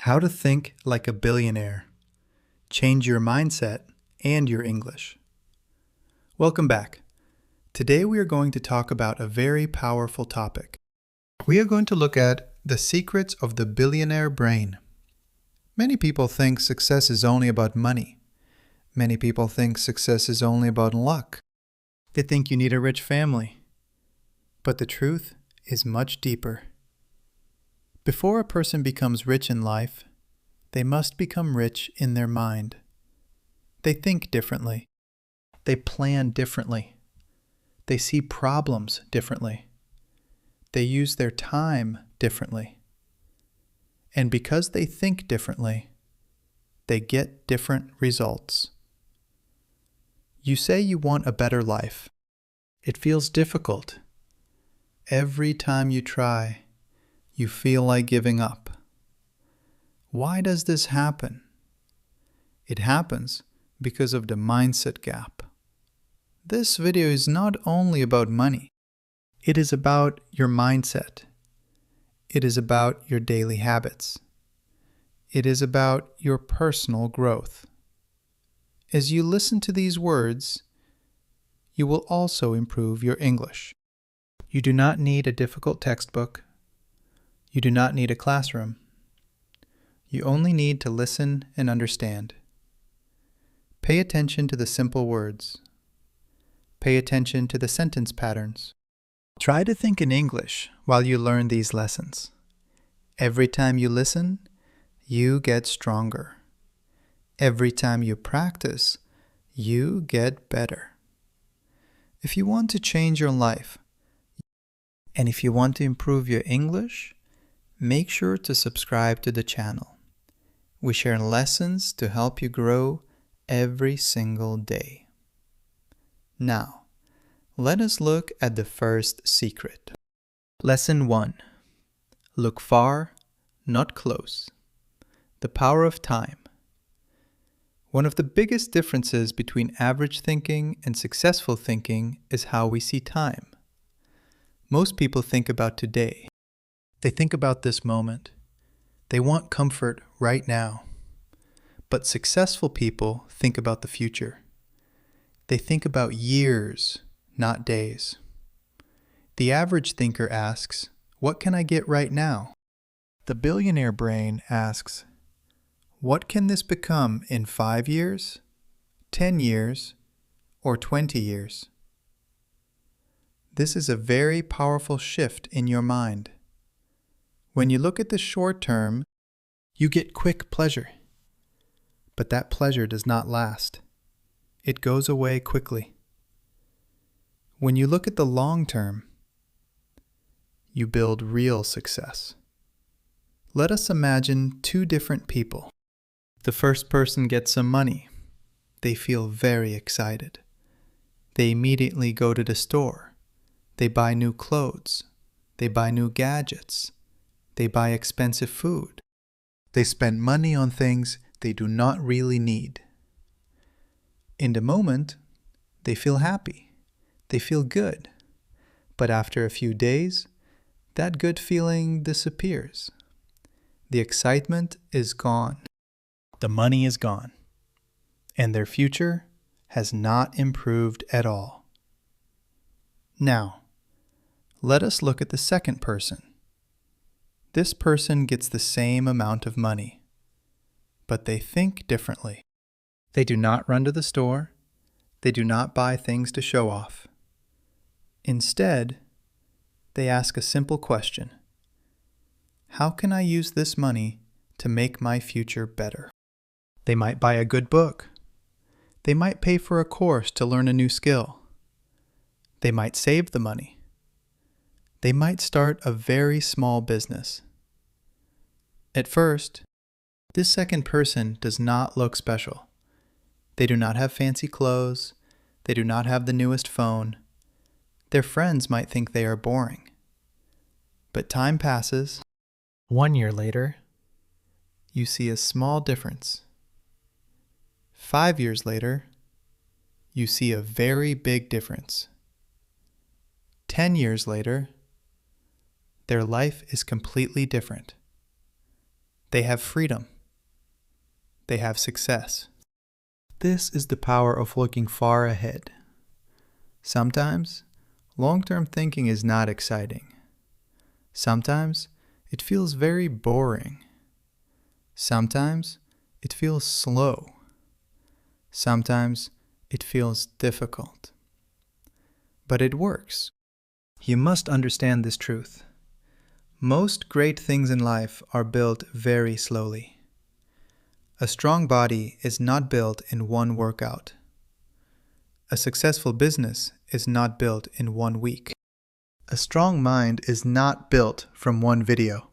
How to think like a billionaire. Change your mindset and your English. Welcome back. Today we are going to talk about a very powerful topic. We are going to look at the secrets of the billionaire brain. Many people think success is only about money. Many people think success is only about luck. They think you need a rich family. But the truth is much deeper. Before a person becomes rich in life, they must become rich in their mind. They think differently. They plan differently. They see problems differently. They use their time differently. And because they think differently, they get different results. You say you want a better life. It feels difficult. Every time you try, you feel like giving up. Why does this happen? It happens because of the mindset gap. This video is not only about money. It is about your mindset. It is about your daily habits. It is about your personal growth. As you listen to these words, you will also improve your English. You do not need a difficult textbook. You do not need a classroom. You only need to listen and understand. Pay attention to the simple words. Pay attention to the sentence patterns. Try to think in English while you learn these lessons. Every time you listen, you get stronger. Every time you practice, you get better. If you want to change your life, and if you want to improve your English, make sure to subscribe to the channel. We share lessons to help you grow every single day. Now, let us look at the first secret. Lesson 1. Look far, not close. The power of time. One of the biggest differences between average thinking and successful thinking is how we see time. Most people think about today. They think about this moment. They want comfort right now. But successful people think about the future. They think about years, not days. The average thinker asks, "What can I get right now?" The billionaire brain asks, "What can this become in 5 years, 10 years, or 20 years?" This is a very powerful shift in your mind. When you look at the short term, you get quick pleasure. But that pleasure does not last. It goes away quickly. When you look at the long term, you build real success. Let us imagine two different people. The first person gets some money. They feel very excited. They immediately go to the store. They buy new clothes. They buy new gadgets. They buy expensive food. They spend money on things they do not really need. In the moment, they feel happy. They feel good. But after a few days, that good feeling disappears. The excitement is gone. The money is gone. And their future has not improved at all. Now, let us look at the second person. This person gets the same amount of money, but they think differently. They do not run to the store. They do not buy things to show off. Instead, they ask a simple question. How can I use this money to make my future better? They might buy a good book. They might pay for a course to learn a new skill. They might save the money. They might start a very small business. At first, this second person does not look special. They do not have fancy clothes. They do not have the newest phone. Their friends might think they are boring. But time passes. 1 year later, you see a small difference. 5 years later, you see a very big difference. 10 years later, their life is completely different. They have freedom. They have success. This is the power of looking far ahead. Sometimes, long-term thinking is not exciting. Sometimes, it feels very boring. Sometimes, it feels slow. Sometimes, it feels difficult. But it works. You must understand this truth. Most great things in life are built very slowly. A strong body is not built in one workout. A successful business is not built in 1 week. A strong mind is not built from one video.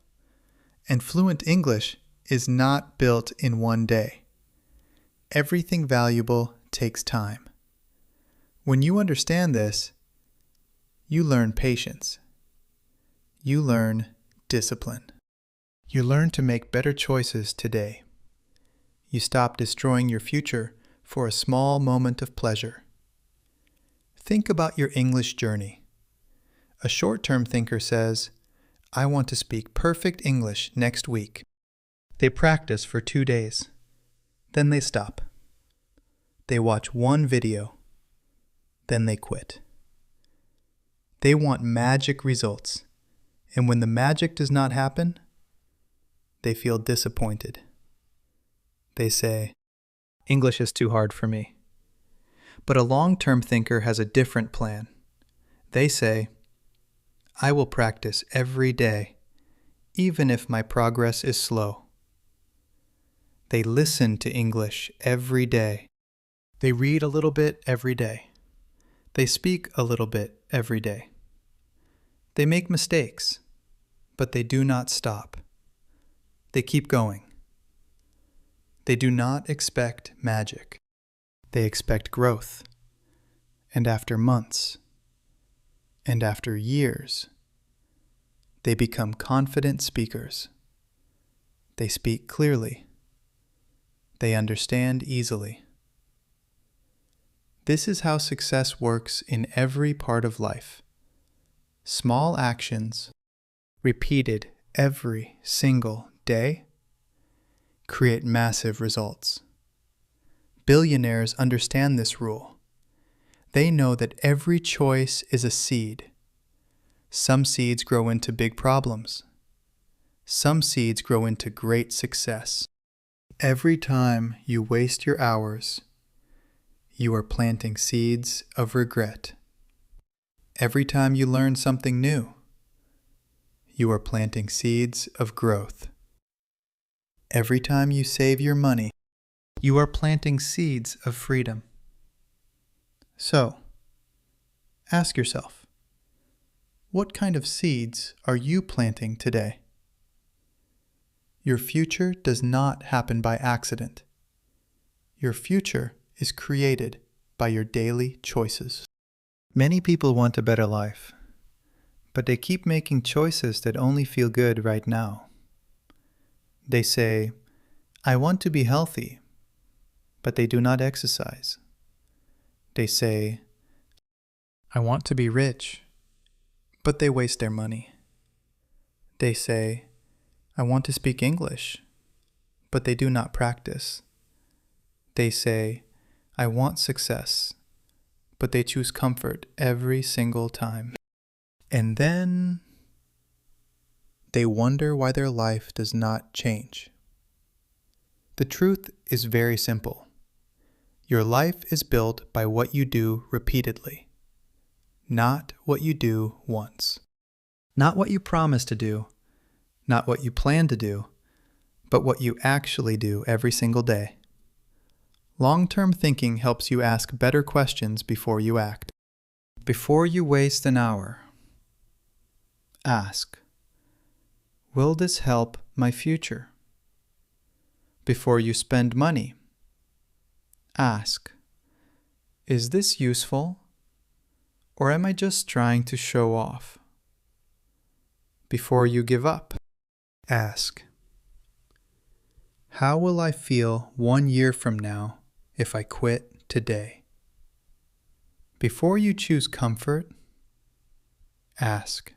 And fluent English is not built in 1 day. Everything valuable takes time. When you understand this, you learn patience. You learn discipline. You learn to make better choices today. You stop destroying your future for a small moment of pleasure. Think about your English journey. A short-term thinker says, I want to speak perfect English next week. They practice for 2 days. Then they stop. They watch 1 video. Then they quit. They want magic results. And when the magic does not happen, they feel disappointed. They say, English is too hard for me. But a long-term thinker has a different plan. They say, I will practice every day, even if my progress is slow. They listen to English every day. They read a little bit every day. They speak a little bit every day. They make mistakes, but they do not stop. They keep going. They do not expect magic. They expect growth. And after months, and after years, they become confident speakers. They speak clearly. They understand easily. This is how success works in every part of life. Small actions, repeated every single day, create massive results. Billionaires understand this rule. They know that every choice is a seed. Some seeds grow into big problems. Some seeds grow into great success. Every time you waste your hours, you are planting seeds of regret. Every time you learn something new, you are planting seeds of growth. Every time you save your money, you are planting seeds of freedom. So, ask yourself, what kind of seeds are you planting today? Your future does not happen by accident. Your future is created by your daily choices. Many people want a better life, but they keep making choices that only feel good right now. They say, I want to be healthy, but they do not exercise. They say, I want to be rich, but they waste their money. They say, I want to speak English, but they do not practice. They say, I want success, but they choose comfort every single time. And then they wonder why their life does not change. The truth is very simple. Your life is built by what you do repeatedly, not what you do once. Not what you promise to do, not what you plan to do, but what you actually do every single day. Long-term thinking helps you ask better questions before you act. Before you waste an hour, ask, will this help my future? Before you spend money, ask, is this useful, or am I just trying to show off? Before you give up, ask, how will I feel 1 year from now if I quit today? Before you choose comfort, ask,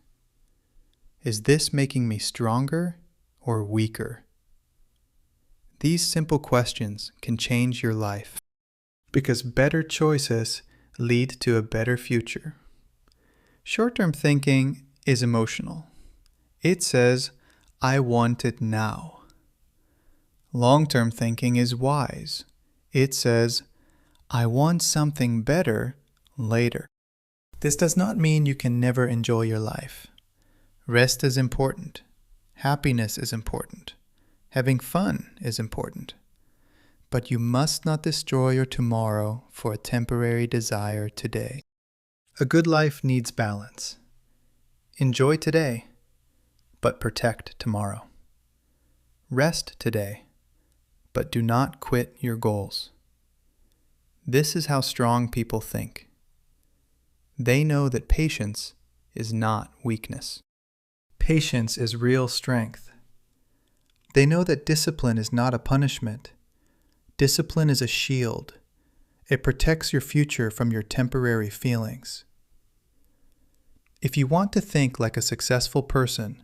is this making me stronger or weaker? These simple questions can change your life, because better choices lead to a better future. Short-term thinking is emotional. It says, I want it now. Long-term thinking is wise. It says, I want something better later. This does not mean you can never enjoy your life. Rest is important. Happiness is important. Having fun is important. But you must not destroy your tomorrow for a temporary desire today. A good life needs balance. Enjoy today, but protect tomorrow. Rest today, but do not quit your goals. This is how strong people think. They know that patience is not weakness. Patience is real strength. They know that discipline is not a punishment. Discipline is a shield. It protects your future from your temporary feelings. If you want to think like a successful person,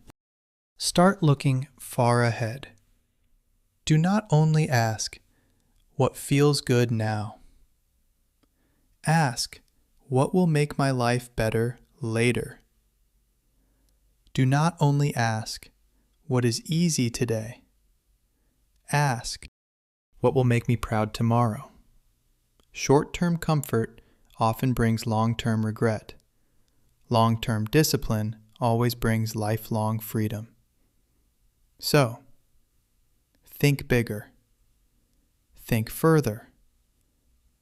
start looking far ahead. Do not only ask, what feels good now? Ask, what will make my life better later? Do not only ask, what is easy today? Ask, what will make me proud tomorrow? Short-term comfort often brings long-term regret. Long-term discipline always brings lifelong freedom. So, think bigger, think further,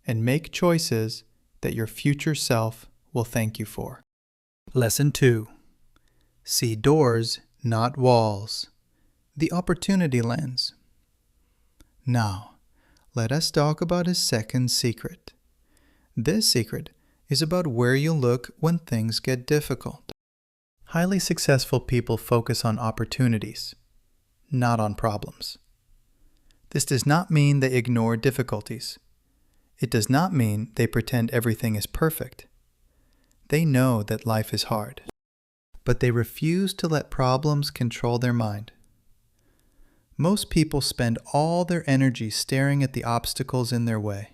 and make choices that your future self will thank you for. Lesson 2. See doors, not walls. The opportunity lens. Now, let us talk about his second secret. This secret is about where you look when things get difficult. Highly successful people focus on opportunities, not on problems. This does not mean they ignore difficulties. It does not mean they pretend everything is perfect. They know that life is hard, but they refuse to let problems control their mind. Most people spend all their energy staring at the obstacles in their way,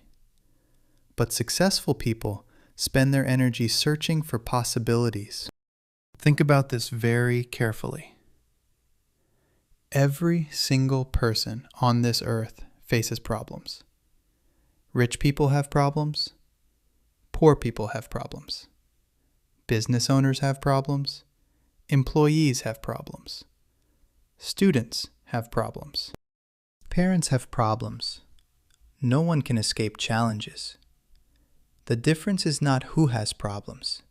but successful people spend their energy searching for possibilities. Think about this very carefully. Every single person on this earth faces problems. Rich people have problems. Poor people have problems. Business owners have problems. Employees have problems. Students have problems. Parents have problems. No one can escape challenges. The difference is not who has problems.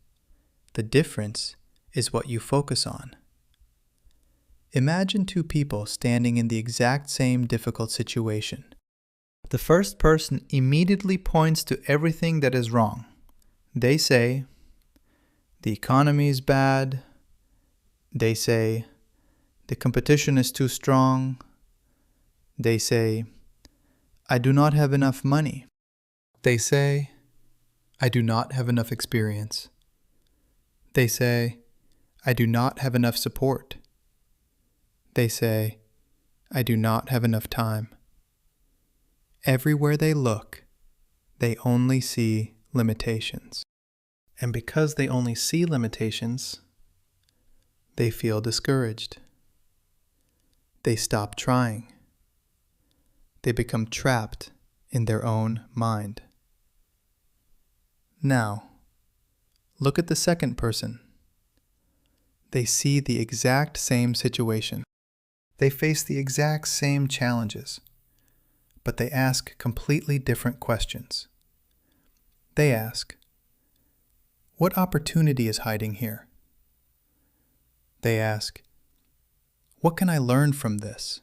The difference is what you focus on. Imagine two people standing in the exact same difficult situation. The first person immediately points to everything that is wrong. They say, the economy is bad. They say, the competition is too strong. They say, I do not have enough money. They say, I do not have enough experience. They say, I do not have enough support. They say, I do not have enough time. Everywhere they look, they only see limitations. And because they only see limitations, they feel discouraged. They stop trying. They become trapped in their own mind. Now, look at the second person. They see the exact same situation. They face the exact same challenges, but they ask completely different questions. They ask, what opportunity is hiding here? They ask, what can I learn from this?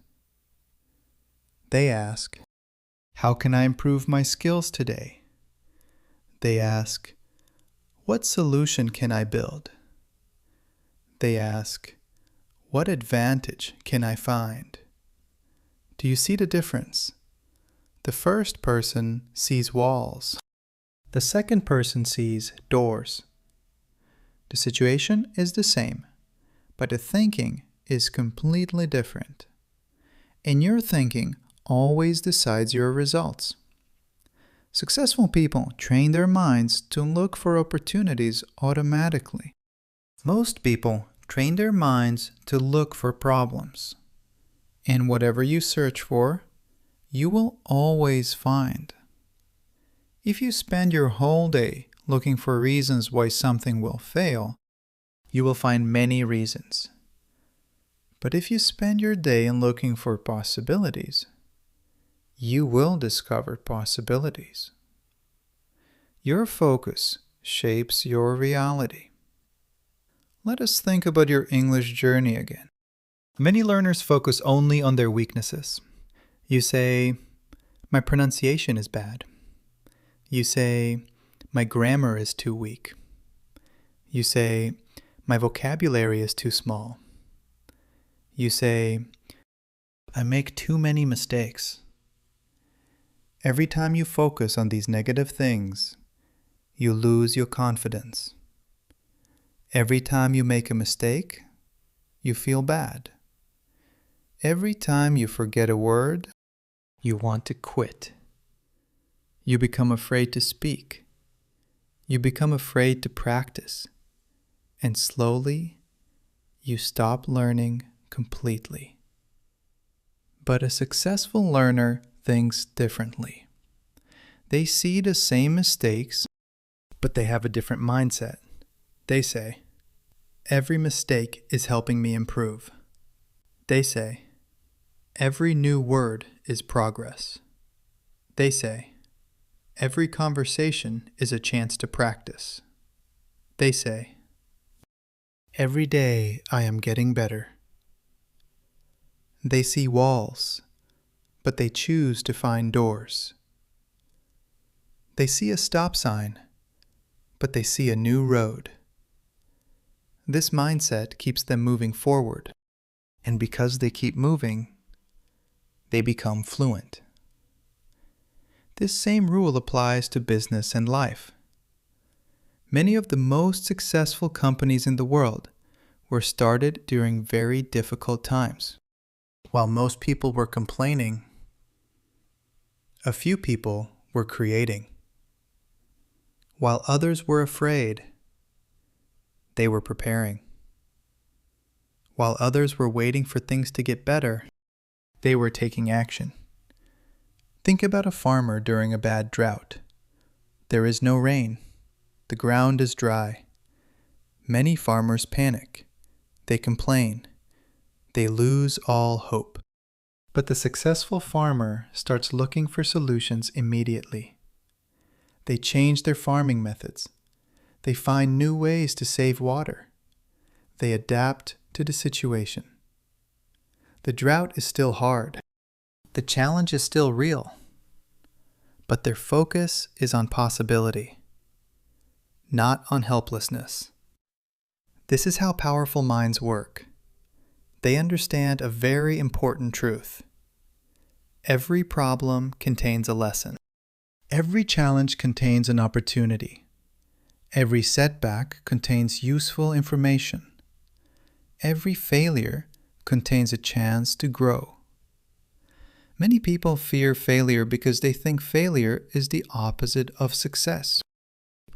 They ask, how can I improve my skills today? They ask, what solution can I build? They ask, what advantage can I find? Do you see the difference? The first person sees walls. The second person sees doors. The situation is the same, but the thinking is completely different. In your thinking, always decides your results. Successful people train their minds to look for opportunities automatically. Most people train their minds to look for problems. And whatever you search for, you will always find. If you spend your whole day looking for reasons why something will fail, you will find many reasons. But if you spend your day in looking for possibilities, you will discover possibilities. Your focus shapes your reality. Let us think about your English journey again. Many learners focus only on their weaknesses. You say, "My pronunciation is bad." You say, "My grammar is too weak." You say, "My vocabulary is too small." You say, "I make too many mistakes." Every time you focus on these negative things, you lose your confidence. Every time you make a mistake, you feel bad. Every time you forget a word, you want to quit. You become afraid to speak. You become afraid to practice. And slowly, you stop learning completely. But a successful learner thinks differently. They see the same mistakes, but they have a different mindset. They say, "Every mistake is helping me improve." They say, "Every new word is progress." They say, "Every conversation is a chance to practice." They say, "Every day I am getting better." They see walls, but they choose to find doors. They see a stop sign, but they see a new road. This mindset keeps them moving forward, and because they keep moving, they become fluent. This same rule applies to business and life. Many of the most successful companies in the world were started during very difficult times. While most people were complaining, a few people were creating. While others were afraid, they were preparing. While others were waiting for things to get better, they were taking action. Think about a farmer during a bad drought. There is no rain. The ground is dry. Many farmers panic. They complain. They lose all hope. But the successful farmer starts looking for solutions immediately. They change their farming methods. They find new ways to save water. They adapt to the situation. The drought is still hard. The challenge is still real. But their focus is on possibility, not on helplessness. This is how powerful minds work. They understand a very important truth. Every problem contains a lesson. Every challenge contains an opportunity. Every setback contains useful information. Every failure contains a chance to grow. Many people fear failure because they think failure is the opposite of success.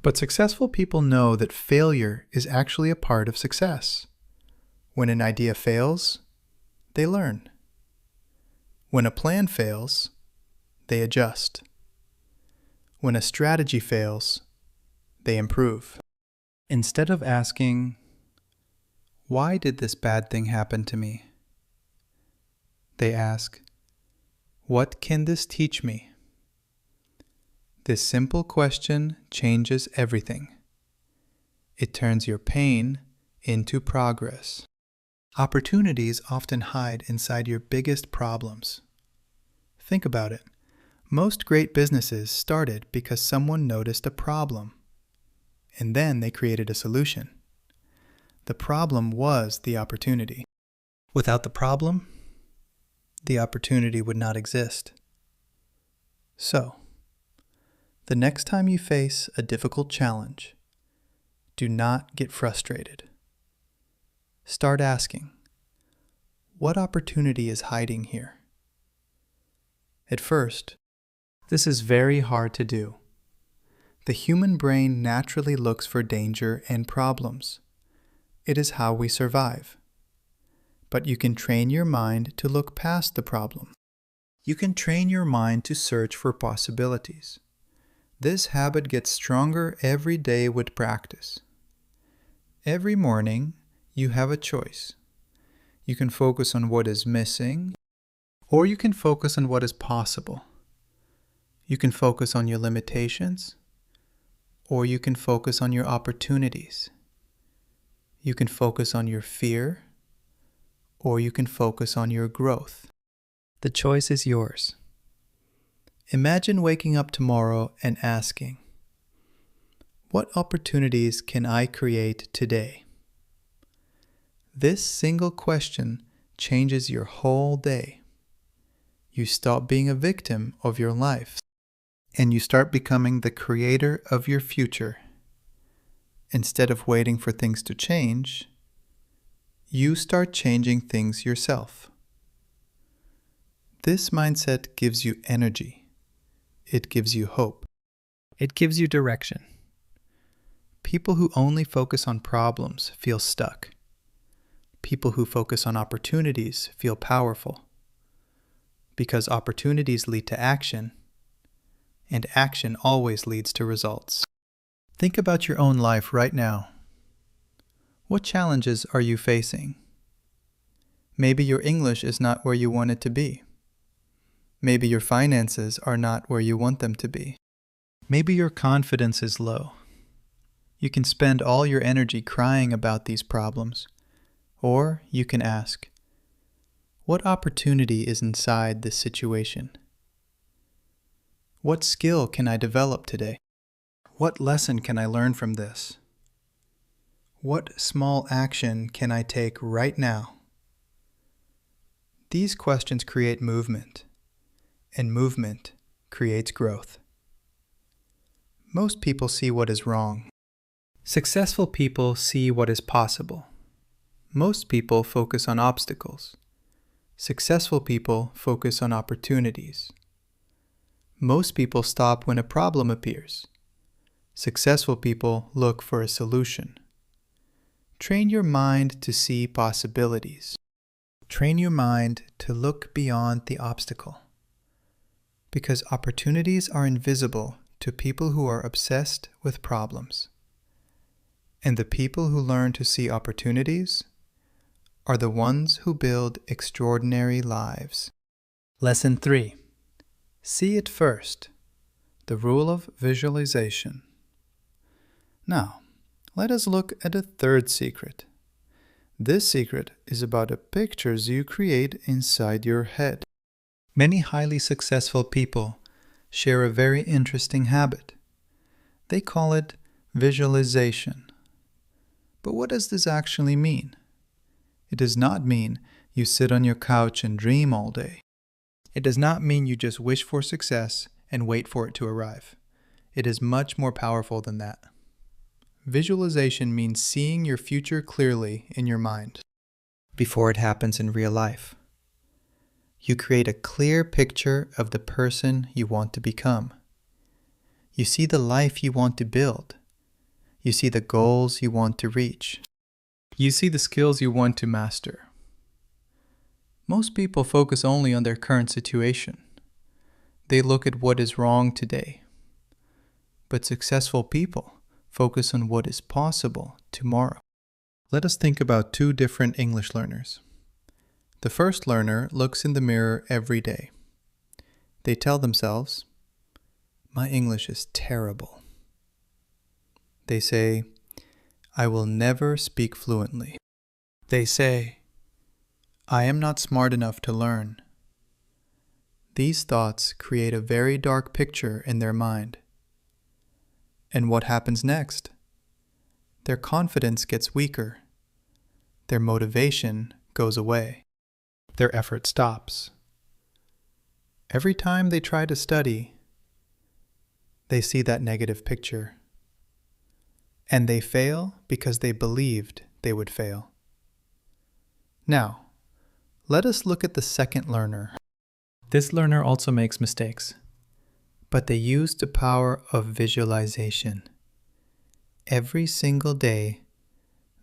But successful people know that failure is actually a part of success. When an idea fails, they learn. When a plan fails, they adjust. When a strategy fails, they improve. Instead of asking, "Why did this bad thing happen to me?" they ask, "What can this teach me?" This simple question changes everything. It turns your pain into progress. Opportunities often hide inside your biggest problems. Think about it. Most great businesses started because someone noticed a problem, and then they created a solution. The problem was the opportunity. Without the problem, the opportunity would not exist. So, the next time you face a difficult challenge, do not get frustrated. Start asking, what opportunity is hiding here? At first, this is very hard to do. The human brain naturally looks for danger and problems. It is how we survive. But you can train your mind to look past the problem. You can train your mind to search for possibilities. This habit gets stronger every day with practice. Every morning, you have a choice. You can focus on what is missing, or you can focus on what is possible. You can focus on your limitations, or you can focus on your opportunities. You can focus on your fear, or you can focus on your growth. The choice is yours. Imagine waking up tomorrow and asking, what opportunities can I create today? This single question changes your whole day. You stop being a victim of your life, and you start becoming the creator of your future. Instead of waiting for things to change, you start changing things yourself. This mindset gives you energy. It gives you hope. It gives you direction. People who only focus on problems feel stuck. People who focus on opportunities feel powerful. Because opportunities lead to action, and action always leads to results. Think about your own life right now. What challenges are you facing? Maybe your English is not where you want it to be. Maybe your finances are not where you want them to be. Maybe your confidence is low. You can spend all your energy crying about these problems, or you can ask, what opportunity is inside this situation? What skill can I develop today? What lesson can I learn from this? What small action can I take right now? These questions create movement, and movement creates growth. Most people see what is wrong. Successful people see what is possible. Most people focus on obstacles. Successful people focus on opportunities. Most people stop when a problem appears. Successful people look for a solution. Train your mind to see possibilities. Train your mind to look beyond the obstacle. Because opportunities are invisible to people who are obsessed with problems. And the people who learn to see opportunities are the ones who build extraordinary lives. Lesson 3. See it first. The rule of visualization. Now, let us look at a third secret. This secret is about the pictures you create inside your head. Many highly successful people share a very interesting habit. They call it visualization. But what does this actually mean? It does not mean you sit on your couch and dream all day. It does not mean you just wish for success and wait for it to arrive. It is much more powerful than that. Visualization means seeing your future clearly in your mind before it happens in real life. You create a clear picture of the person you want to become. You see the life you want to build. You see the goals you want to reach. You see the skills you want to master. Most people focus only on their current situation. They look at what is wrong today. But successful people focus on what is possible tomorrow. Let us think about two different English learners. The first learner looks in the mirror every day. They tell themselves, "My English is terrible." They say, "I will never speak fluently." They say, "I am not smart enough to learn." These thoughts create a very dark picture in their mind. And what happens next? Their confidence gets weaker. Their motivation goes away. Their effort stops. Every time they try to study, they see that negative picture. And they fail because they believed they would fail. Now, let us look at the second learner. This learner also makes mistakes, but they use the power of visualization. Every single day,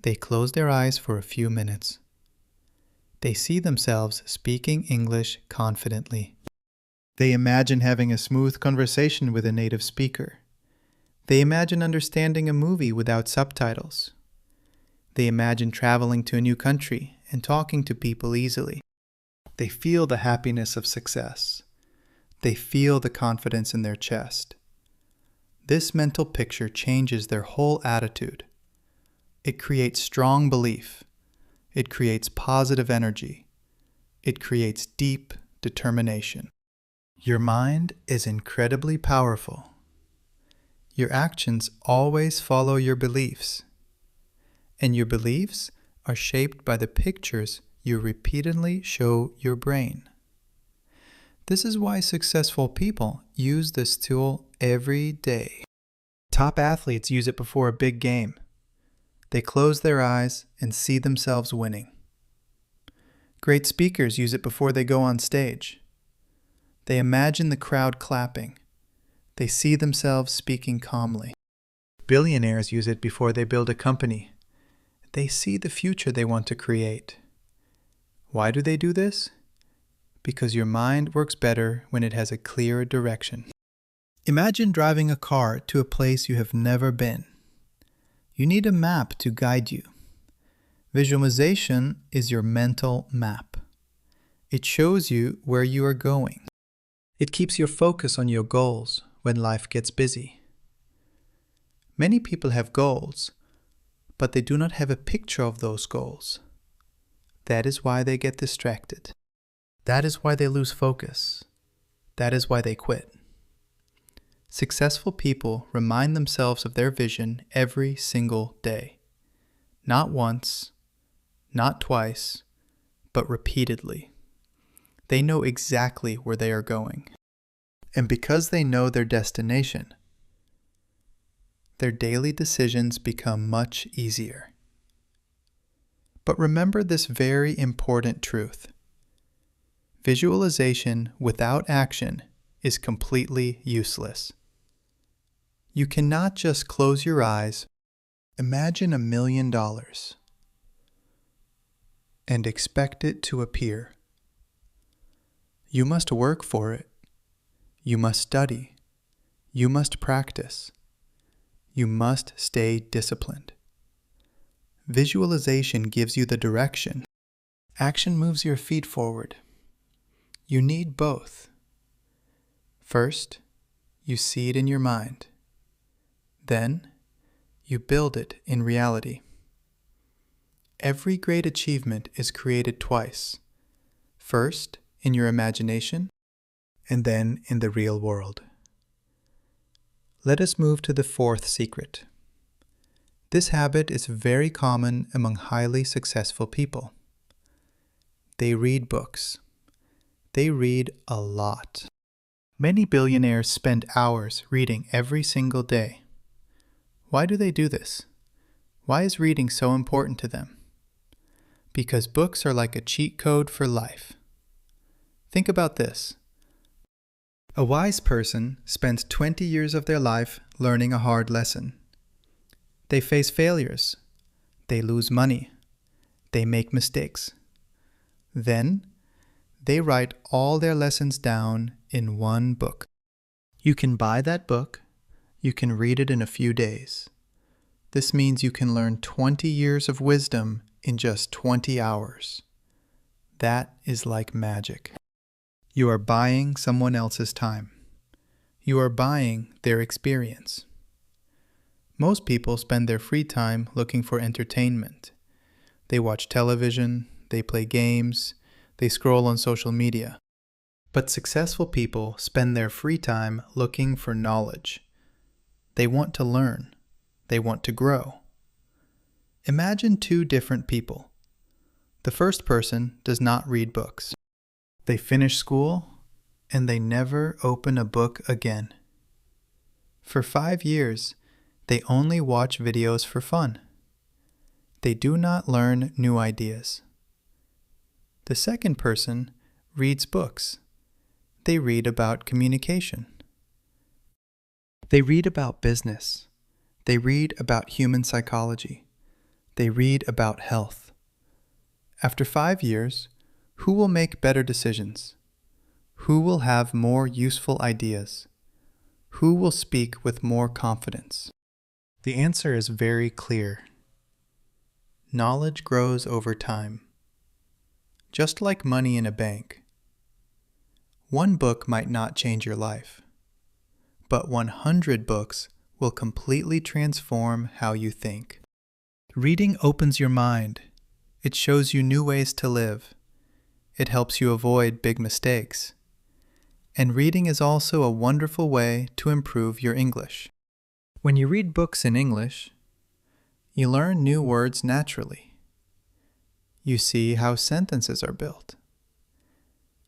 they close their eyes for a few minutes. They see themselves speaking English confidently. They imagine having a smooth conversation with a native speaker. They imagine understanding a movie without subtitles. They imagine traveling to a new country and talking to people easily. They feel the happiness of success. They feel the confidence in their chest. This mental picture changes their whole attitude. It creates strong belief. It creates positive energy. It creates deep determination. Your mind is incredibly powerful. Your actions always follow your beliefs. And your beliefs are shaped by the pictures you repeatedly show your brain. This is why successful people use this tool every day. Top athletes use it before a big game. They close their eyes and see themselves winning. Great speakers use it before they go on stage. They imagine the crowd clapping. They see themselves speaking calmly. Billionaires use it before they build a company. They see the future they want to create. Why do they do this? Because your mind works better when it has a clear direction. Imagine driving a car to a place you have never been. You need a map to guide you. Visualization is your mental map. It shows you where you are going. It keeps your focus on your goals when life gets busy. Many people have goals, but they do not have a picture of those goals. That is why they get distracted. That is why they lose focus. That is why they quit. Successful people remind themselves of their vision every single day. Not once, not twice, but repeatedly. They know exactly where they are going. And because they know their destination, their daily decisions become much easier. But remember this very important truth. Visualization without action is completely useless. You cannot just close your eyes, imagine $1 million, and expect it to appear. You must work for it. You must study. You must practice. You must stay disciplined. Visualization gives you the direction. Action moves your feet forward. You need both. First, you see it in your mind. Then, you build it in reality. Every great achievement is created twice. First, in your imagination, and then in the real world. Let us move to the fourth secret. This habit is very common among highly successful people. They read books. They read a lot. Many billionaires spend hours reading every single day. Why do they do this? Why is reading so important to them? Because books are like a cheat code for life. Think about this. A wise person spends 20 years of their life learning a hard lesson. They face failures. They lose money. They make mistakes. Then, they write all their lessons down in one book. You can buy that book. You can read it in a few days. This means you can learn 20 years of wisdom in just 20 hours. That is like magic. You are buying someone else's time. You are buying their experience. Most people spend their free time looking for entertainment. They watch television, they play games, they scroll on social media. But successful people spend their free time looking for knowledge. They want to learn. They want to grow. Imagine two different people. The first person does not read books. They finish school and they never open a book again. For 5 years, they only watch videos for fun. They do not learn new ideas. The second person reads books. They read about communication. They read about business. They read about human psychology. They read about health. After 5 years, who will make better decisions? Who will have more useful ideas? Who will speak with more confidence? The answer is very clear. Knowledge grows over time. Just like money in a bank. One book might not change your life, but 100 books will completely transform how you think. Reading opens your mind. It shows you new ways to live. It helps you avoid big mistakes. And reading is also a wonderful way to improve your English. When you read books in English, you learn new words naturally. You see how sentences are built.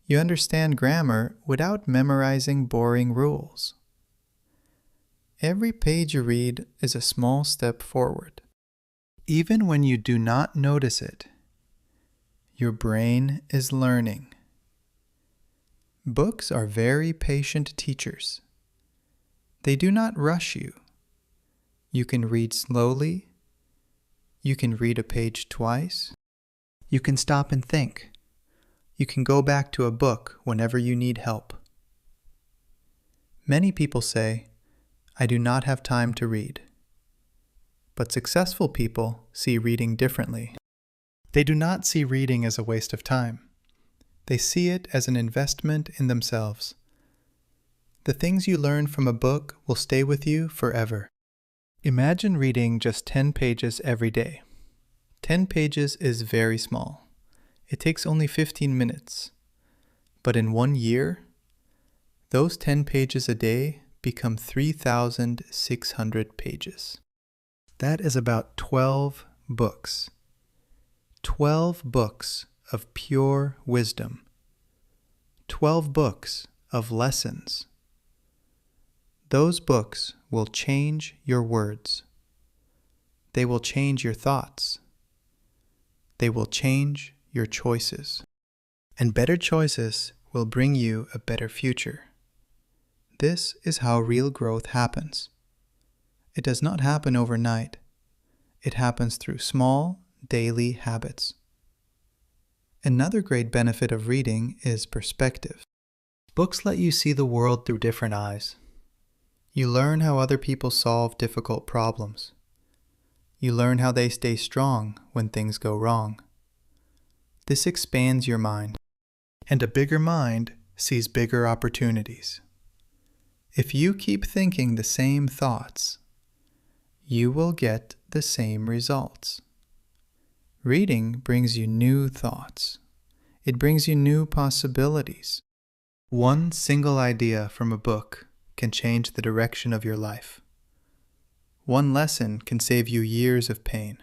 You understand grammar without memorizing boring rules. Every page you read is a small step forward. Even when you do not notice it, your brain is learning. Books are very patient teachers. They do not rush you. You can read slowly. You can read a page twice. You can stop and think. You can go back to a book whenever you need help. Many people say, "I do not have time to read." But successful people see reading differently. They do not see reading as a waste of time. They see it as an investment in themselves. The things you learn from a book will stay with you forever. Imagine reading just 10 pages every day. 10 pages is very small. It takes only 15 minutes. But in 1 year, those 10 pages a day become 3,600 pages. That is about 12 books. 12 books of pure wisdom. 12 books of lessons. Those books will change your words. They will change your thoughts. They will change your choices. And better choices will bring you a better future. This is how real growth happens. It does not happen overnight. It happens through small, daily habits. Another great benefit of reading is perspective. Books let you see the world through different eyes. You learn how other people solve difficult problems. You learn how they stay strong when things go wrong. This expands your mind, and a bigger mind sees bigger opportunities. If you keep thinking the same thoughts, you will get the same results. Reading brings you new thoughts. It brings you new possibilities. One single idea from a book can change the direction of your life. One lesson can save you years of pain.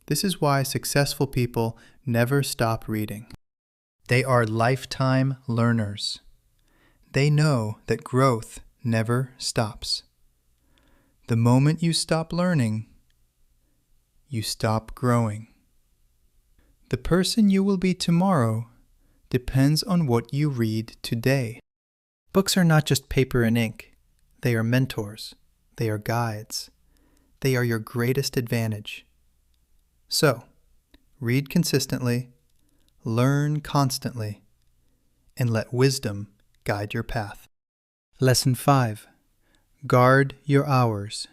This is why successful people never stop reading. They are lifetime learners. They know that growth never stops. The moment you stop learning, you stop growing. The person you will be tomorrow depends on what you read today. Books are not just paper and ink. They are mentors. They are guides. They are your greatest advantage. So, read consistently, learn constantly, and let wisdom guide your path. Lesson 5. Guard your hours.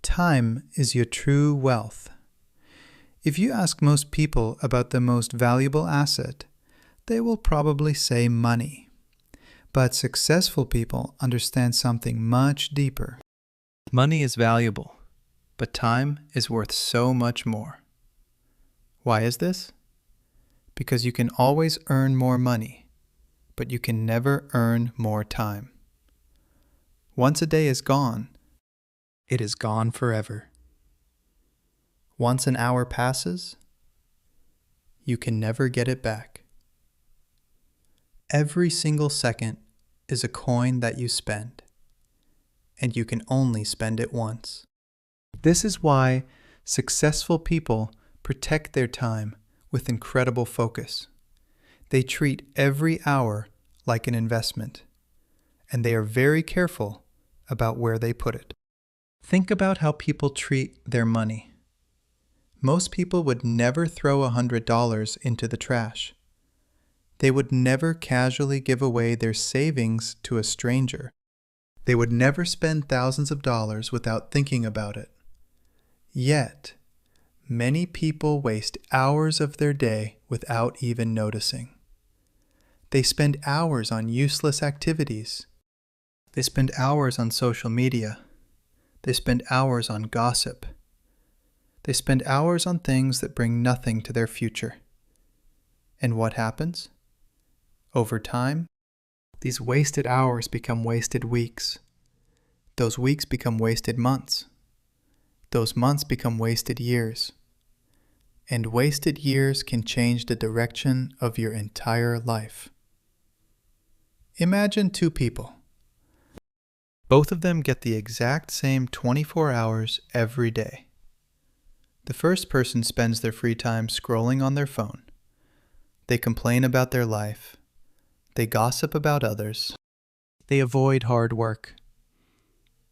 Time is your true wealth. If you ask most people about the most valuable asset, they will probably say money. But successful people understand something much deeper. Money is valuable, but time is worth so much more. Why is this? Because you can always earn more money, but you can never earn more time. Once a day is gone, it is gone forever. Once an hour passes, you can never get it back. Every single second is a coin that you spend, and you can only spend it once. This is why successful people protect their time with incredible focus. They treat every hour like an investment, and they are very careful about where they put it. Think about how people treat their money. Most people would never throw $100 into the trash. They would never casually give away their savings to a stranger. They would never spend thousands of dollars without thinking about it. Yet, many people waste hours of their day without even noticing. They spend hours on useless activities. They spend hours on social media. They spend hours on gossip. They spend hours on things that bring nothing to their future. And what happens? Over time, these wasted hours become wasted weeks. Those weeks become wasted months. Those months become wasted years. And wasted years can change the direction of your entire life. Imagine two people. Both of them get the exact same 24 hours every day. The first person spends their free time scrolling on their phone. They complain about their life. They gossip about others. They avoid hard work.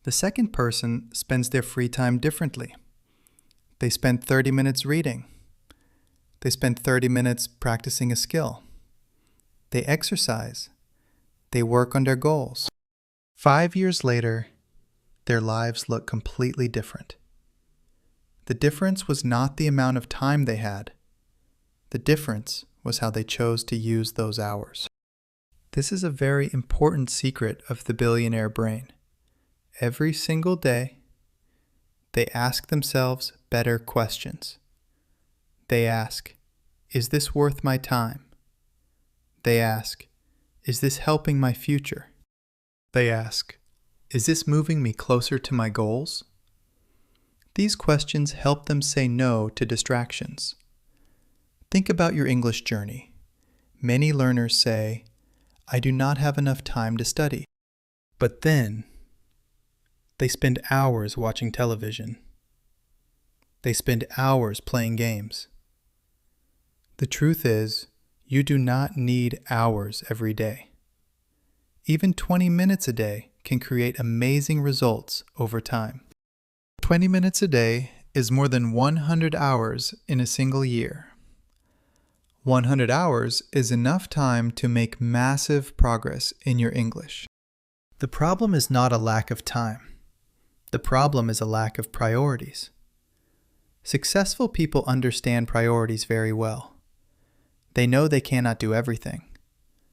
The second person spends their free time differently. They spend 30 minutes reading. They spend 30 minutes practicing a skill. They exercise. They work on their goals. 5 years later, their lives look completely different. The difference was not the amount of time they had. The difference was how they chose to use those hours. This is a very important secret of the billionaire brain. Every single day, they ask themselves better questions. They ask, is this worth my time? They ask, is this helping my future? They ask, is this moving me closer to my goals? These questions help them say no to distractions. Think about your English journey. Many learners say, I do not have enough time to study. But then, they spend hours watching television. They spend hours playing games. The truth is, you do not need hours every day. Even 20 minutes a day can create amazing results over time. 20 minutes a day is more than 100 hours in a single year. 100 hours is enough time to make massive progress in your English. The problem is not a lack of time. The problem is a lack of priorities. Successful people understand priorities very well. They know they cannot do everything.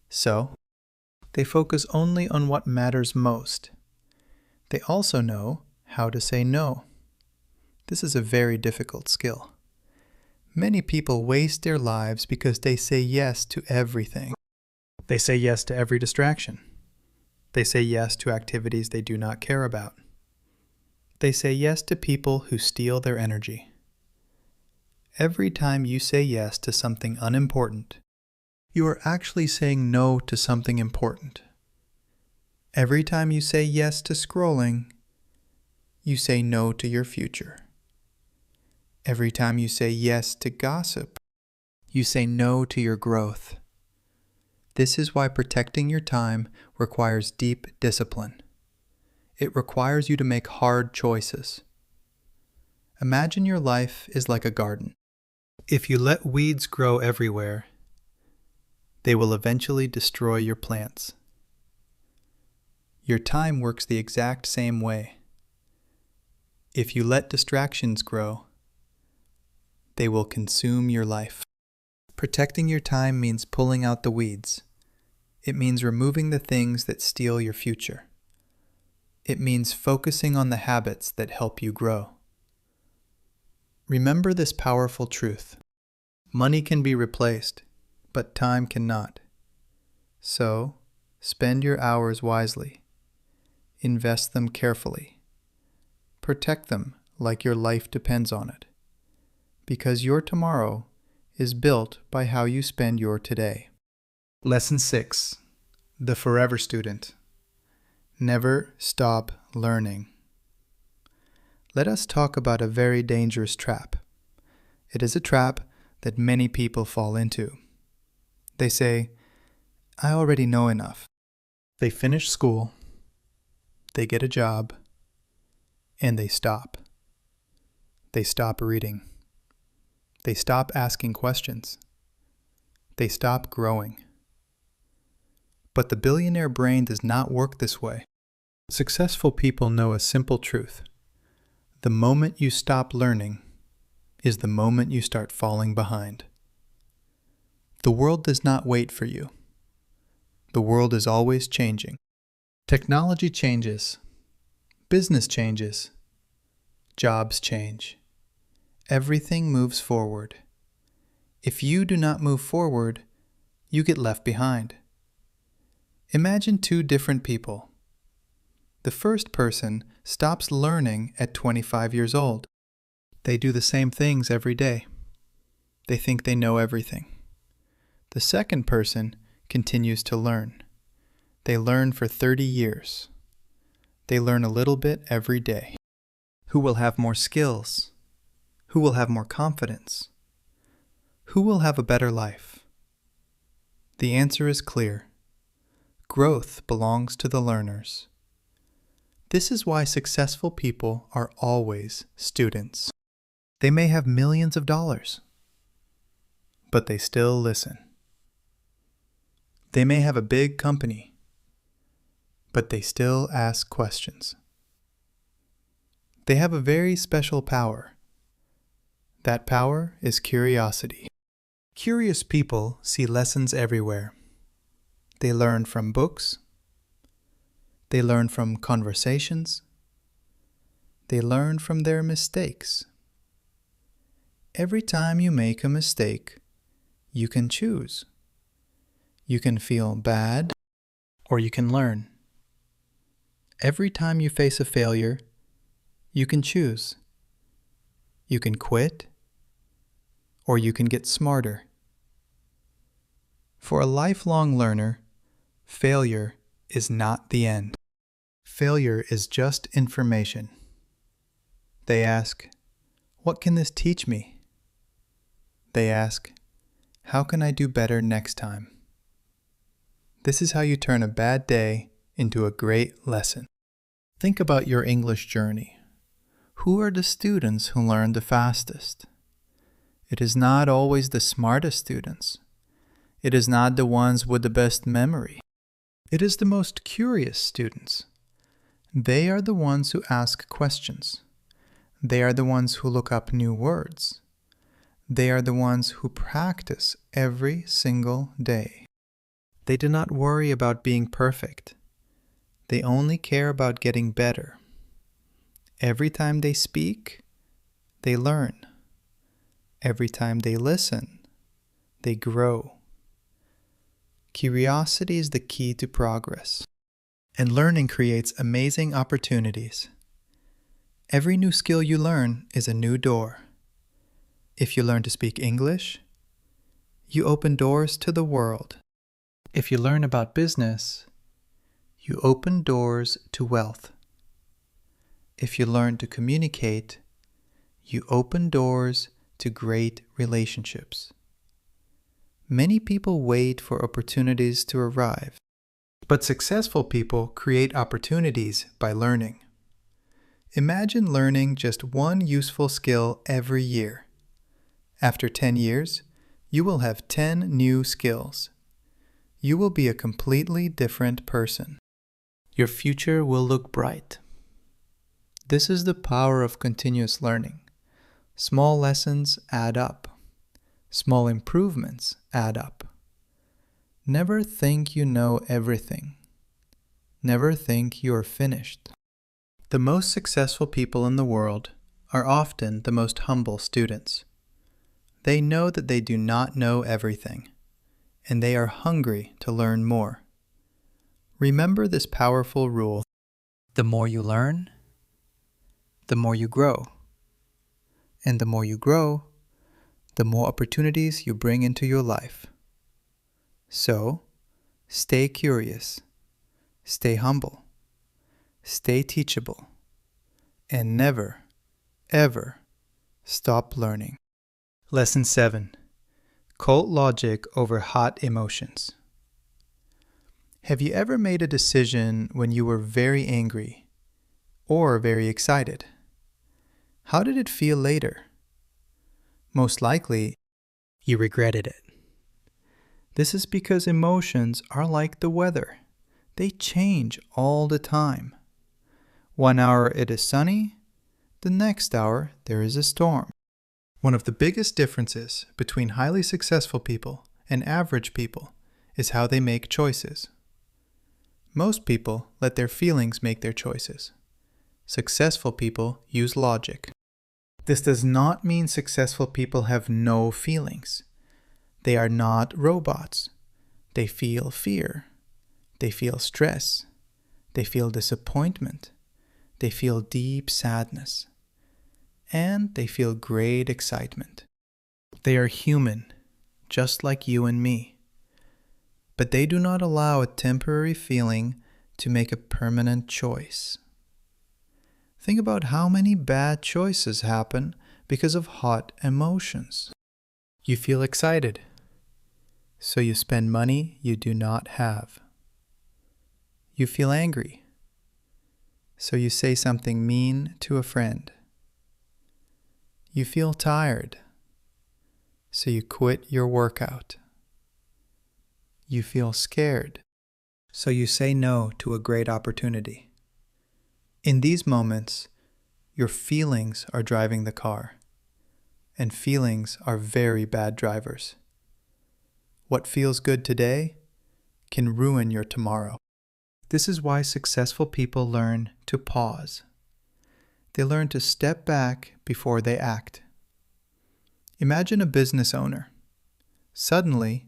So, they focus only on what matters most. They also know how to say no. This is a very difficult skill. Many people waste their lives because they say yes to everything. They say yes to every distraction. They say yes to activities they do not care about. They say yes to people who steal their energy. Every time you say yes to something unimportant, you are actually saying no to something important. Every time you say yes to scrolling, you say no to your future. Every time you say yes to gossip, you say no to your growth. This is why protecting your time requires deep discipline. It requires you to make hard choices. Imagine your life is like a garden. If you let weeds grow everywhere, they will eventually destroy your plants. Your time works the exact same way. If you let distractions grow, they will consume your life. Protecting your time means pulling out the weeds. It means removing the things that steal your future. It means focusing on the habits that help you grow. Remember this powerful truth. Money can be replaced, but time cannot. So, spend your hours wisely. Invest them carefully. Protect them like your life depends on it. Because your tomorrow is built by how you spend your today. Lesson 6. The Forever Student. Never stop learning. Let us talk about a very dangerous trap. It is a trap that many people fall into. They say, I already know enough. They finish school, they get a job, and they stop. They stop reading. They stop asking questions. They stop growing. But the billionaire brain does not work this way. Successful people know a simple truth. The moment you stop learning is the moment you start falling behind. The world does not wait for you. The world is always changing. Technology changes. Business changes. Jobs change. Everything moves forward. If you do not move forward, you get left behind. Imagine two different people. The first person stops learning at 25 years old. They do the same things every day. They think they know everything. The second person continues to learn. They learn for 30 years. They learn a little bit every day. Who will have more skills? Who will have more confidence? Who will have a better life? The answer is clear. Growth belongs to the learners. This is why successful people are always students. They may have millions of dollars, but they still listen. They may have a big company, but they still ask questions. They have a very special power. That power is curiosity. Curious people see lessons everywhere. They learn from books. They learn from conversations. They learn from their mistakes. Every time you make a mistake, you can choose. You can feel bad, or you can learn. Every time you face a failure, you can choose. You can quit, or you can get smarter. For a lifelong learner, failure is not the end. Failure is just information. They ask, what can this teach me? They ask, how can I do better next time? This is how you turn a bad day into a great lesson. Think about your English journey. Who are the students who learn the fastest? It is not always the smartest students. It is not the ones with the best memory. It is the most curious students. They are the ones who ask questions. They are the ones who look up new words. They are the ones who practice every single day. They do not worry about being perfect. They only care about getting better. Every time they speak, they learn. Every time they listen, they grow. Curiosity is the key to progress. And learning creates amazing opportunities. Every new skill you learn is a new door. If you learn to speak English, you open doors to the world. If you learn about business, you open doors to wealth. If you learn to communicate, you open doors to great relationships. Many people wait for opportunities to arrive, but successful people create opportunities by learning. Imagine learning just one useful skill every year. After 10 years, you will have 10 new skills. You will be a completely different person. Your future will look bright. This is the power of continuous learning. Small lessons add up. Small improvements add up. Never think you know everything. Never think you are finished. The most successful people in the world are often the most humble students. They know that they do not know everything, and they are hungry to learn more. Remember this powerful rule. The more you learn, the more you grow. And the more you grow, the more opportunities you bring into your life. So, stay curious, stay humble, stay teachable, and never, ever stop learning. Lesson 7. Cold logic over hot emotions. Have you ever made a decision when you were very angry or very excited? How did it feel later? Most likely, you regretted it. This is because emotions are like the weather. They change all the time. 1 hour it is sunny, the next hour there is a storm. One of the biggest differences between highly successful people and average people is how they make choices. Most people let their feelings make their choices. Successful people use logic. This does not mean successful people have no feelings. They are not robots. They feel fear. They feel stress. They feel disappointment. They feel deep sadness. And they feel great excitement. They are human, just like you and me. But they do not allow a temporary feeling to make a permanent choice. Think about how many bad choices happen because of hot emotions. You feel excited, so you spend money you do not have. You feel angry, so you say something mean to a friend. You feel tired, so you quit your workout. You feel scared, so you say no to a great opportunity. In these moments, your feelings are driving the car, and feelings are very bad drivers. What feels good today can ruin your tomorrow. This is why successful people learn to pause. They learn to step back before they act. Imagine a business owner. Suddenly,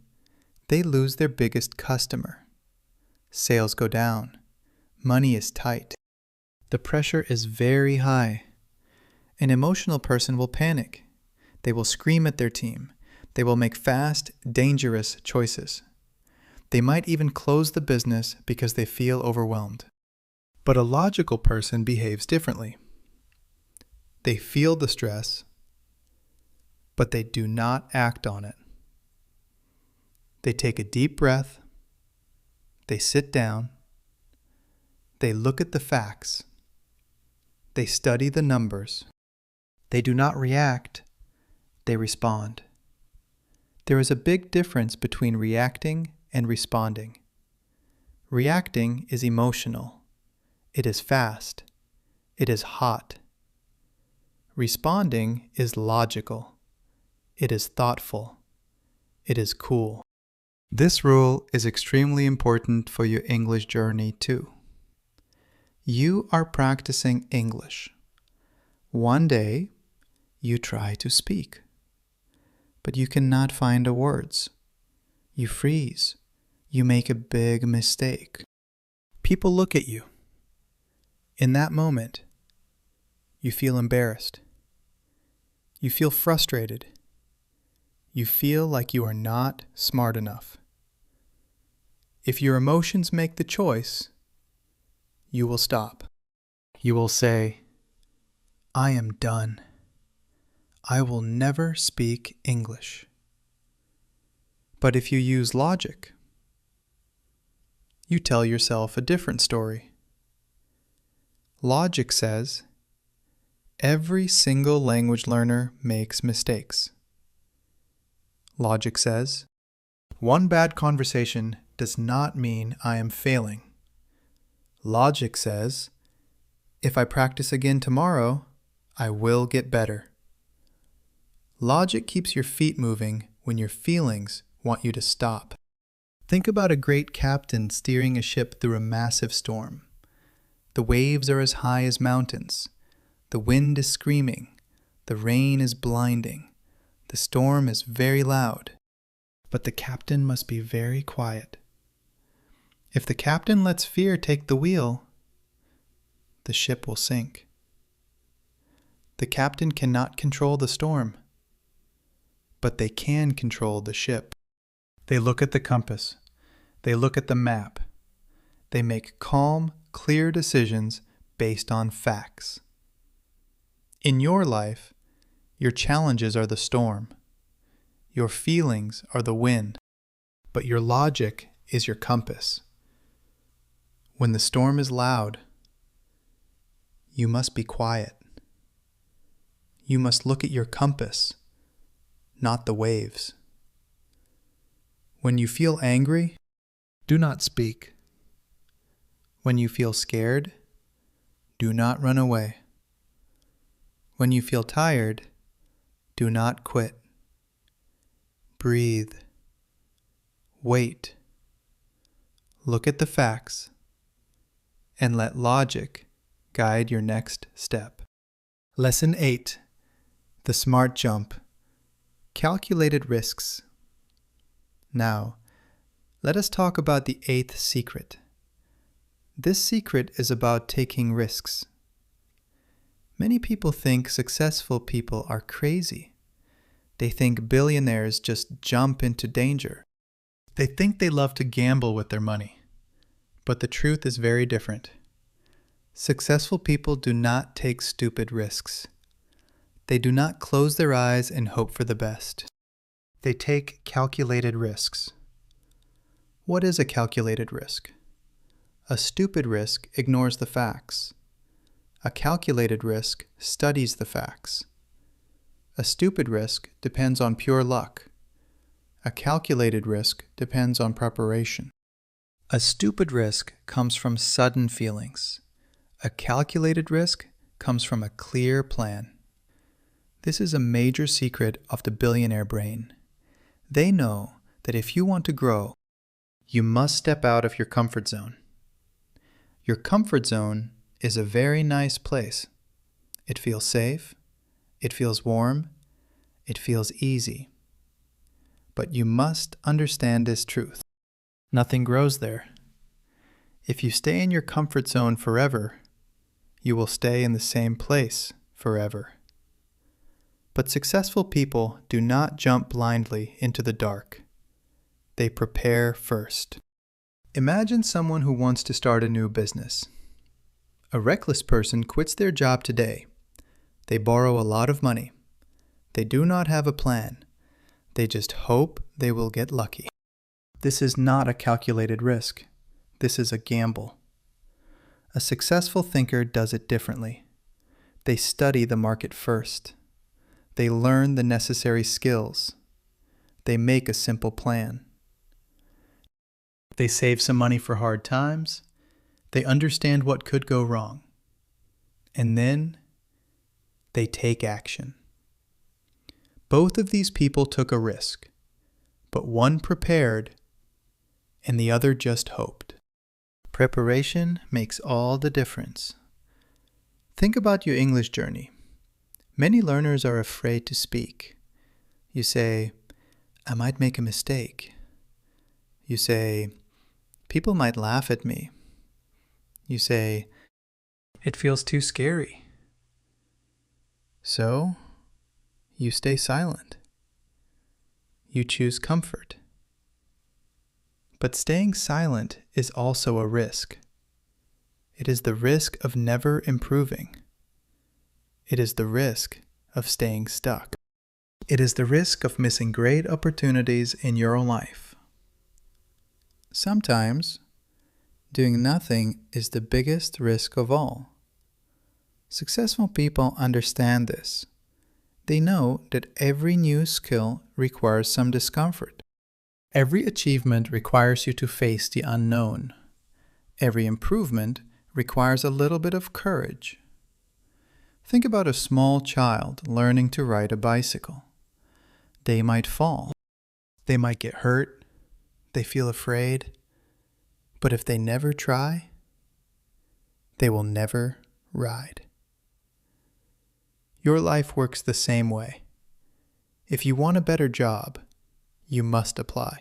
they lose their biggest customer. Sales go down. Money is tight. The pressure is very high. An emotional person will panic. They will scream at their team. They will make fast, dangerous choices. They might even close the business because they feel overwhelmed. But a logical person behaves differently. They feel the stress, but they do not act on it. They take a deep breath. They sit down. They look at the facts. They study the numbers. They do not react. They respond. There is a big difference between reacting and responding. Reacting is emotional. It is fast. It is hot. Responding is logical. It is thoughtful. It is cool. This rule is extremely important for your English journey too. You are practicing English. One day, you try to speak, but you cannot find the words. You freeze. You make a big mistake. People look at you. In that moment, you feel embarrassed. You feel frustrated. You feel like you are not smart enough. If your emotions make the choice, you will stop. You will say, I am done. I will never speak English. But if you use logic, you tell yourself a different story. Logic says, every single language learner makes mistakes. Logic says, one bad conversation does not mean I am failing. Logic says, if I practice again tomorrow, I will get better. Logic keeps your feet moving when your feelings want you to stop. Think about a great captain steering a ship through a massive storm. The waves are as high as mountains. The wind is screaming. The rain is blinding. The storm is very loud. But the captain must be very quiet. If the captain lets fear take the wheel, the ship will sink. The captain cannot control the storm, but they can control the ship. They look at the compass. They look at the map. They make calm, clear decisions based on facts. In your life, your challenges are the storm. Your feelings are the wind, but your logic is your compass. When the storm is loud, you must be quiet. You must look at your compass, not the waves. When you feel angry, do not speak. When you feel scared, do not run away. When you feel tired, do not quit. Breathe. Wait. Look at the facts, and let logic guide your next step. Lesson 8. The Smart Jump. Calculated risks. Now, let us talk about the 8th secret. This secret is about taking risks. Many people think successful people are crazy. They think billionaires just jump into danger. They think they love to gamble with their money. But the truth is very different. Successful people do not take stupid risks. They do not close their eyes and hope for the best. They take calculated risks. What is a calculated risk? A stupid risk ignores the facts. A calculated risk studies the facts. A stupid risk depends on pure luck. A calculated risk depends on preparation. A stupid risk comes from sudden feelings. A calculated risk comes from a clear plan. This is a major secret of the billionaire brain. They know that if you want to grow, you must step out of your comfort zone. Your comfort zone is a very nice place. It feels safe, it feels warm, it feels easy. But you must understand this truth. Nothing grows there. If you stay in your comfort zone forever, you will stay in the same place forever. But successful people do not jump blindly into the dark. They prepare first. Imagine someone who wants to start a new business. A reckless person quits their job today. They borrow a lot of money. They do not have a plan. They just hope they will get lucky. This is not a calculated risk. This is a gamble. A successful thinker does it differently. They study the market first. They learn the necessary skills. They make a simple plan. They save some money for hard times. They understand what could go wrong. And then they take action. Both of these people took a risk, but one prepared and the other just hoped. Preparation makes all the difference. Think about your English journey. Many learners are afraid to speak. You say, I might make a mistake. You say, people might laugh at me. You say, it feels too scary. So, you stay silent. You choose comfort. But staying silent is also a risk. It is the risk of never improving. It is the risk of staying stuck. It is the risk of missing great opportunities in your life. Sometimes, doing nothing is the biggest risk of all. Successful people understand this. They know that every new skill requires some discomfort. Every achievement requires you to face the unknown. Every improvement requires a little bit of courage. Think about a small child learning to ride a bicycle. They might fall. They might get hurt. They feel afraid. But if they never try, they will never ride. Your life works the same way. If you want a better job, you must apply.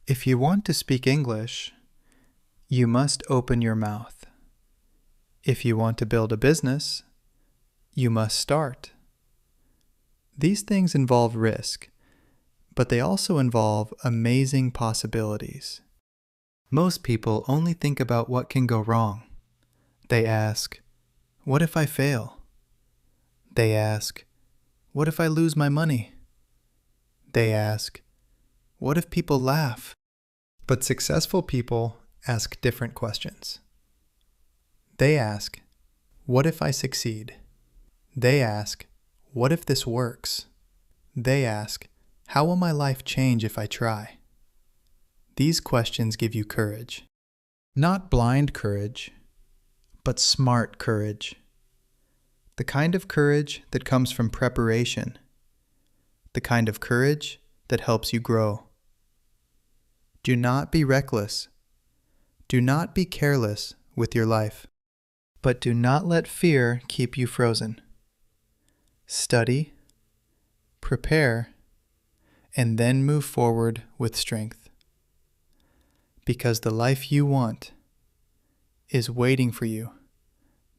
If you want to speak English, you must open your mouth. If you want to build a business, you must start. These things involve risk, but they also involve amazing possibilities. Most people only think about what can go wrong. They ask, what if I fail? They ask, what if I lose my money? They ask, what if people laugh? But successful people ask different questions. They ask, what if I succeed? They ask, what if this works? They ask, how will my life change if I try? These questions give you courage. Not blind courage, but smart courage. The kind of courage that comes from preparation. The kind of courage that helps you grow. Do not be reckless. Do not be careless with your life. But do not let fear keep you frozen. Study, prepare, and then move forward with strength. Because the life you want is waiting for you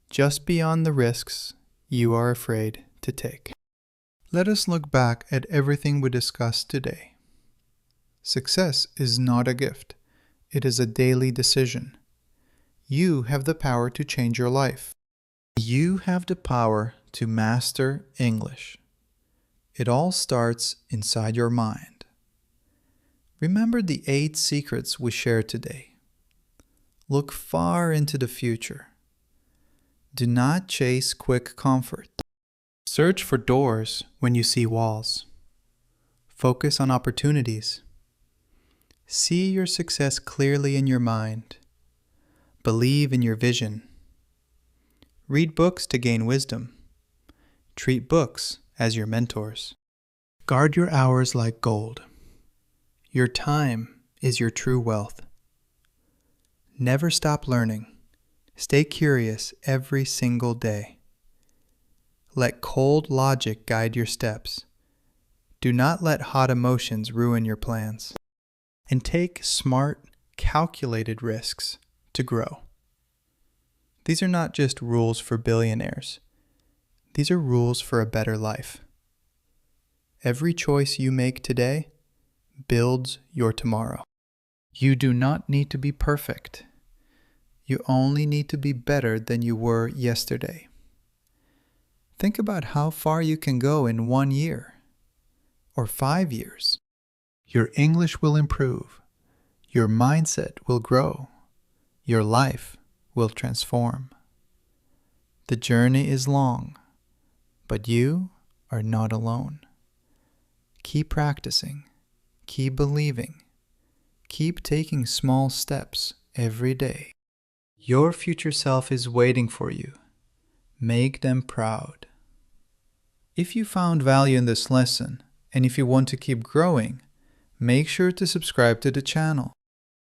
just beyond the risks you are afraid to take. Let us look back at everything we discussed today. Success is not a gift. It is a daily decision. You have the power to change your life. You have the power to master English. It all starts inside your mind. Remember the 8 secrets we shared today. Look far into the future. Do not chase quick comfort. Search for doors when you see walls. Focus on opportunities. See your success clearly in your mind. Believe in your vision. Read books to gain wisdom. Treat books as your mentors. Guard your hours like gold. Your time is your true wealth. Never stop learning. Stay curious every single day. Let cold logic guide your steps. Do not let hot emotions ruin your plans. And take smart, calculated risks to grow. These are not just rules for billionaires. These are rules for a better life. Every choice you make today builds your tomorrow. You do not need to be perfect. You only need to be better than you were yesterday. Think about how far you can go in 1 year or 5 years. Your English will improve. Your mindset will grow. Your life will transform. The journey is long, but you are not alone. Keep practicing. Keep believing. Keep taking small steps every day. Your future self is waiting for you. Make them proud. If you found value in this lesson, and if you want to keep growing, make sure to subscribe to the channel.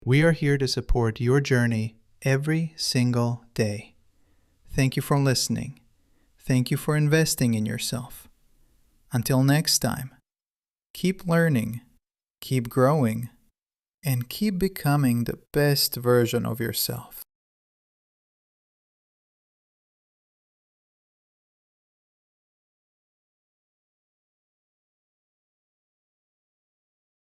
We are here to support your journey every single day. Thank you for listening. Thank you for investing in yourself. Until next time, keep learning, keep growing, and keep becoming the best version of yourself.